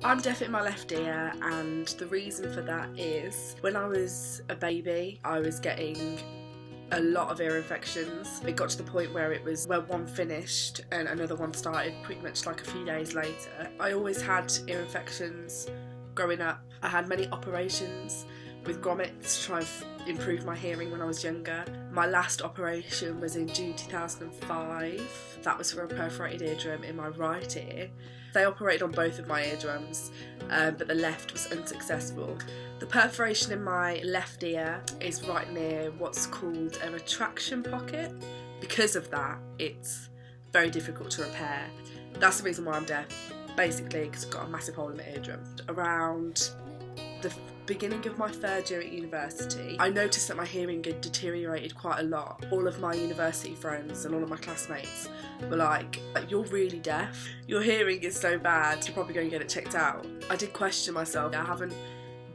I'm deaf in my left ear, and the reason for that is when I was a baby I was getting a lot of ear infections. It got to the point where it was where one finished and another one started pretty much like a few days later. I always had ear infections growing up. I had many operations with grommets to try and improve my hearing when I was younger. My last operation was in June 2005. That was for a perforated eardrum in my right ear. They operated on both of my eardrums, but the left was unsuccessful. The perforation in my left ear is right near what's called a retraction pocket. Because of that, it's very difficult to repair. That's the reason why I'm deaf, basically, because I've got a massive hole in my eardrum. Around the beginning of my third year at university, I noticed that my hearing had deteriorated quite a lot. All of my university friends and all of my classmates were like, "You're really deaf. Your hearing is so bad, you're probably going to get it checked out." I did question myself. I haven't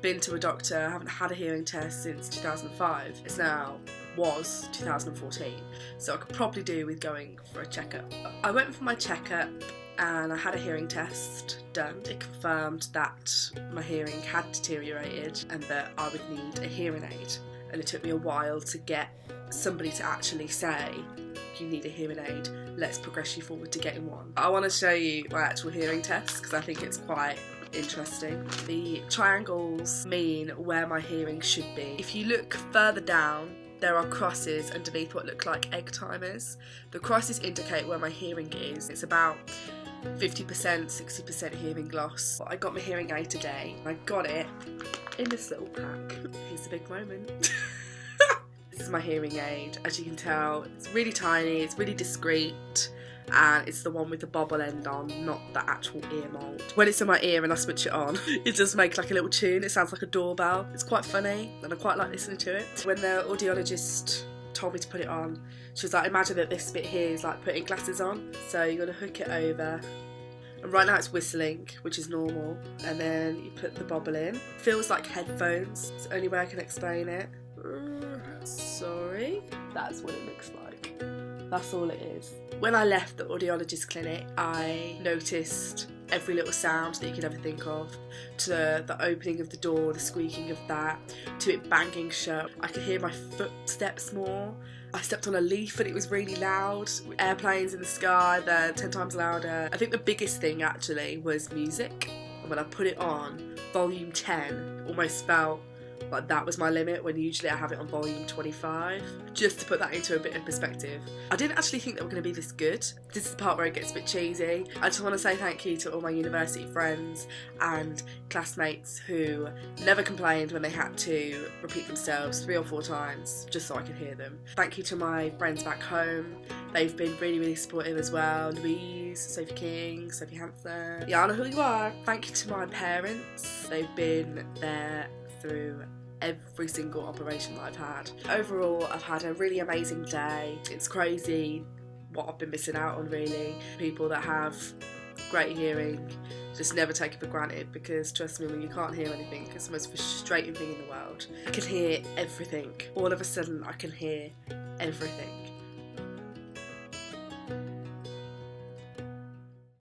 been to a doctor, I haven't had a hearing test since 2005. It's now was 2014, so I could probably do with going for a checkup. I went for my checkup and I had a hearing test done. It confirmed that my hearing had deteriorated and that I would need a hearing aid. And it took me a while to get somebody to actually say, "You need a hearing aid, let's progress you forward to getting one." I want to show you my actual hearing test because I think it's quite interesting. The triangles mean where my hearing should be. If you look further down, there are crosses underneath what look like egg timers. The crosses indicate where my hearing is. It's about 50%, 60% hearing loss. I got my hearing aid today. I got it in this little pack. Here's the big moment. This is my hearing aid. As you can tell, it's really tiny, it's really discreet, and it's the one with the bobble end on, not the actual ear mould. When it's in my ear and I switch it on, it just makes like a little tune. It sounds like a doorbell. It's quite funny and I quite like listening to it. When the audiologist told me to put it on, she was like, "Imagine that this bit here is like putting glasses on. So you're going to hook it over." And right now it's whistling, which is normal. And then you put the bobble in. Feels like headphones. It's the only way I can explain it. Sorry. That's what it looks like. That's all it is. When I left the audiologist clinic, I noticed every little sound that you could ever think of, to the opening of the door, the squeaking of that, to it banging shut. I could hear my footsteps more. I stepped on a leaf and it was really loud. Airplanes in the sky, they're 10 times louder. I think the biggest thing actually was music. And when I put it on, volume 10 almost felt like that was my limit, when usually I have it on volume 25. Just to put that into a bit of perspective. I didn't actually think they were going to be this good. This is the part where it gets a bit cheesy. I just want to say thank you to all my university friends and classmates who never complained when they had to repeat themselves 3 or 4 times just so I could hear them. Thank you to my friends back home. They've been really, really supportive as well. Louise, Sophie King, Sophie Hansen. Yeah, I know who you are. Thank you to my parents. They've been there through every single operation that I've had. Overall, I've had a really amazing day. It's crazy what I've been missing out on, really. People that have great hearing just never take it for granted, because trust me, when you can't hear anything, it's the most frustrating thing in the world. I can hear everything. All of a sudden, I can hear everything.